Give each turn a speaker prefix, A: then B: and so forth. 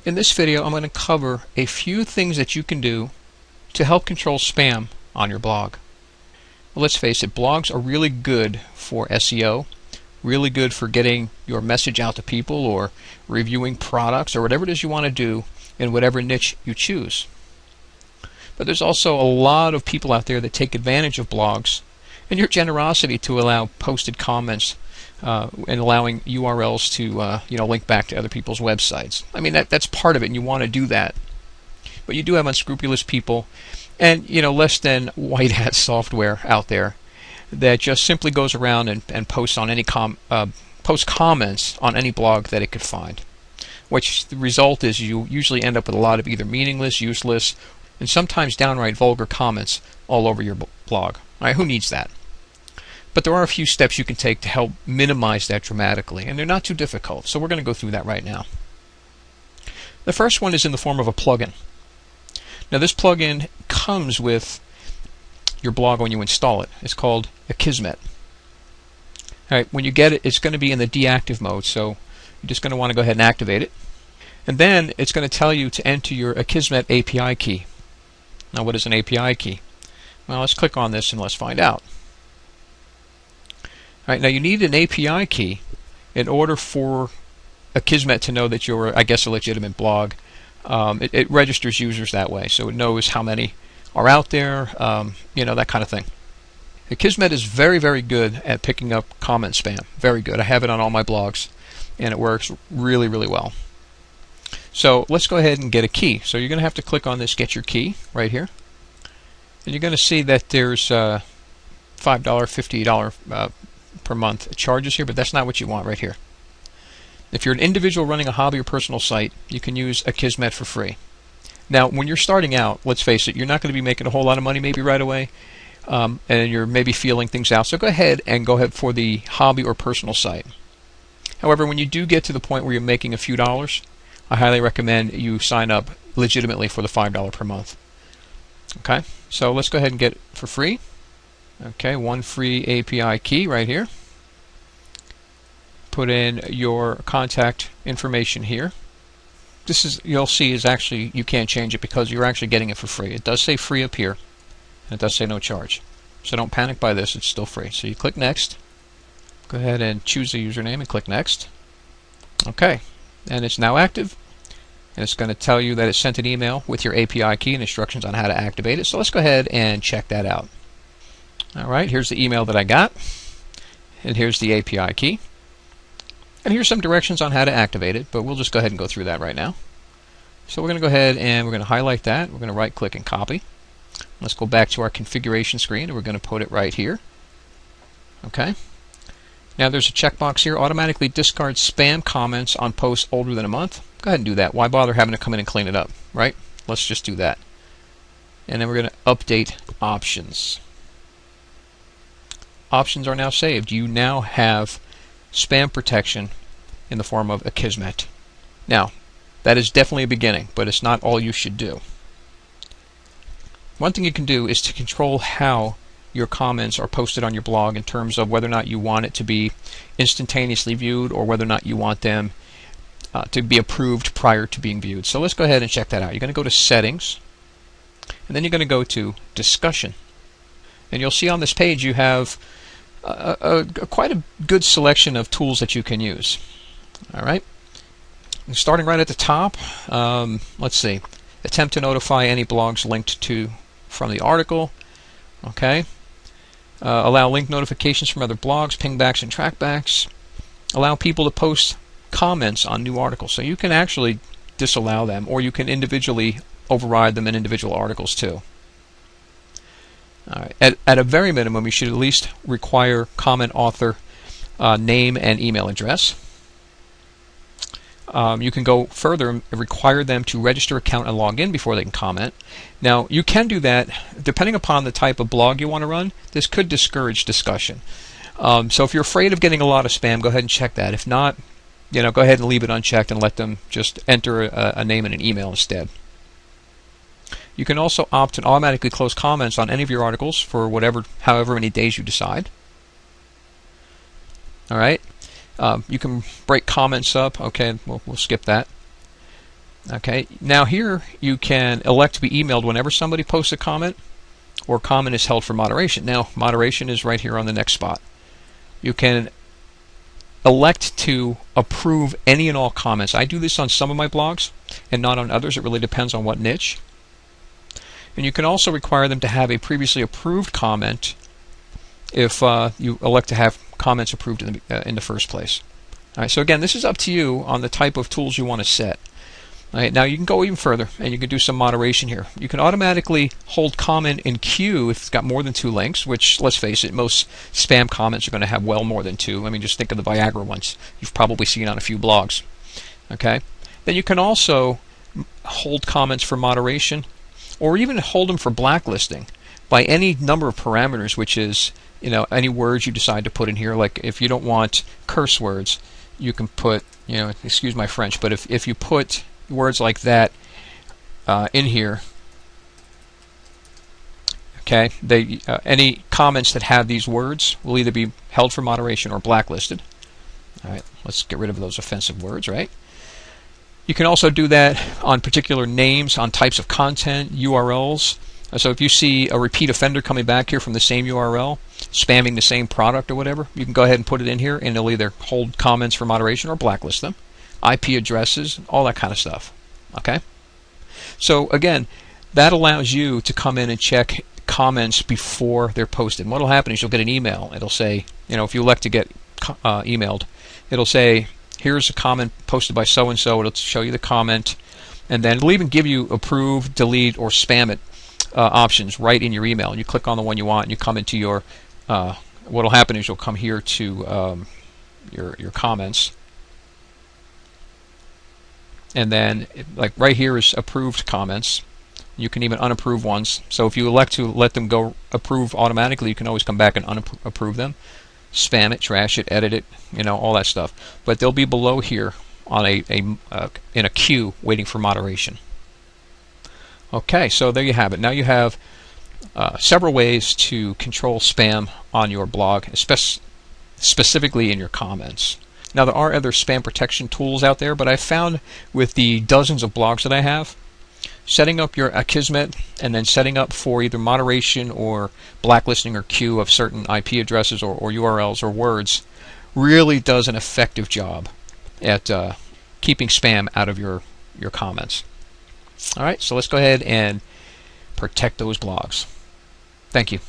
A: In this video, I'm going to cover a few things that you can do to help control spam on your blog. Well, let's face it, blogs are really good for SEO, really good for getting your message out to people or reviewing products or whatever it is you want to do in whatever niche you choose. But there's also a lot of people out there that take advantage of blogs and your generosity to allow posted comments and allowing URLs to link back to other people's websites. I mean, that's part of it, and you want to do that. But you do have unscrupulous people and less than white hat software out there that just simply goes around and posts on any post comments on any blog that it could find. Which the result is you usually end up with a lot of either meaningless, useless, and sometimes downright vulgar comments all over your blog. All right, who needs that? But there are a few steps you can take to help minimize that dramatically, and they're not too difficult, so we're going to go through that right now. The first one is in the form of a plugin. Now this plugin comes with your blog when you install it. It's called Akismet. Alright, when you get it, it's going to be in the deactive mode, so you're just going to want to go ahead and activate it. And then it's going to tell you to enter your Akismet API key. Now what is an API key? Well, let's click on this and let's find out. Alright, now you need an API key in order for Akismet to know that you're, I guess, a legitimate blog. It registers users that way, so it knows how many are out there, that kind of thing. Akismet is very, very good at picking up comment spam. Very good. I have it on all my blogs, and it works really, really well. So let's go ahead and get a key. So you're going to have to click on this Get Your Key right here, and you're going to see that there's $5, $50 per month charges here, but that's not what you want right here. If you're an individual running a hobby or personal site, you can use Akismet for free. Now, when you're starting out, let's face it, you're not going to be making a whole lot of money maybe right away, and you're maybe feeling things out. So go ahead for the hobby or personal site. However, when you do get to the point where you're making a few dollars, I highly recommend you sign up legitimately for the $5 per month. Okay, so let's go ahead and get it for free. Okay, one free API key right here. Put in your contact information here. This is, you'll see, is actually, you can't change it because you're actually getting it for free. It does say free up here, and it does say no charge. So don't panic by this, it's still free. So you click next. Go ahead and choose the username and click next. Okay, and it's now active. And it's going to tell you that it sent an email with your API key and instructions on how to activate it. So let's go ahead and check that out. Alright, here's the email that I got, and here's the API key, and here's some directions on how to activate it, but we'll just go ahead and go through that right now. So we're going to go ahead and we're going to highlight that, we're going to right click and copy. Let's go back to our configuration screen and we're going to put it right here. Okay. Now there's a checkbox here, automatically discard spam comments on posts older than a month. Go ahead and do that. Why bother having to come in and clean it up, right? Let's just do that. And then we're going to update options. Options are now saved. You now have spam protection in the form of Akismet. Now, that is definitely a beginning, but it's not all you should do. One thing you can do is to control how your comments are posted on your blog in terms of whether or not you want it to be instantaneously viewed or whether or not you want them to be approved prior to being viewed. So let's go ahead and check that out. You're going to go to Settings, and then you're going to go to Discussion. And you'll see on this page you have quite a good selection of tools that you can use. Alright, starting right at the top, let's see, attempt to notify any blogs linked to from the article. Okay, allow link notifications from other blogs, pingbacks and trackbacks. Allow people to post comments on new articles. So you can actually disallow them, or you can individually override them in individual articles too. At a very minimum, you should at least require comment author name and email address. You can go further and require them to register account and log in before they can comment. Now, you can do that depending upon the type of blog you want to run. This could discourage discussion. So if you're afraid of getting a lot of spam, go ahead and check that. If not, go ahead and leave it unchecked and let them just enter a name and an email instead. You can also opt to automatically close comments on any of your articles for however many days you decide. All right. You can break comments up. Okay, we'll skip that. Okay, now here you can elect to be emailed whenever somebody posts a comment, or comment is held for moderation. Now, moderation is right here on the next spot. You can elect to approve any and all comments. I do this on some of my blogs and not on others. It really depends on what niche. And you can also require them to have a previously approved comment if you elect to have comments approved in the first place. All right, so again, this is up to you on the type of tools you want to set. All right, now you can go even further and you can do some moderation here. You can automatically hold comment in queue if it's got more than 2 links, which, let's face it, most spam comments are going to have well more than 2. I mean, just think of the Viagra ones. You've probably seen on a few blogs. Okay, then you can also hold comments for moderation, or even hold them for blacklisting by any number of parameters, which is, you know, any words you decide to put in here. Like if you don't want curse words, you can put, you know, excuse my French, but if you put words like that in here, okay, they any comments that have these words will either be held for moderation or blacklisted. All right, let's get rid of those offensive words, right? You can also do that on particular names, on types of content, URLs. So if you see a repeat offender coming back here from the same URL, spamming the same product or whatever, you can go ahead and put it in here, and it'll either hold comments for moderation or blacklist them. IP addresses, all that kind of stuff. Okay? So again, that allows you to come in and check comments before they're posted. And what will happen is you'll get an email. It'll say, you know, if you elect to get emailed, it'll say, here's a comment posted by so-and-so. It'll show you the comment, and then it'll even give you approve, delete, or spam it options right in your email. And you click on the one you want, and you come into your, what will happen is you'll come here to your comments, and then like right here is approved comments. You can even unapprove ones. So if you elect to let them go approve automatically, you can always come back and unapprove them. Spam it, trash it, edit it, you know, all that stuff. But they'll be below here on in a queue waiting for moderation. Okay, so there you have it. Now you have several ways to control spam on your blog, specifically in your comments. Now there are other spam protection tools out there, but I found with the dozens of blogs that I have, setting up your Akismet and then setting up for either moderation or blacklisting or queue of certain IP addresses or URLs or words really does an effective job at keeping spam out of your comments. All right, so let's go ahead and protect those blogs. Thank you.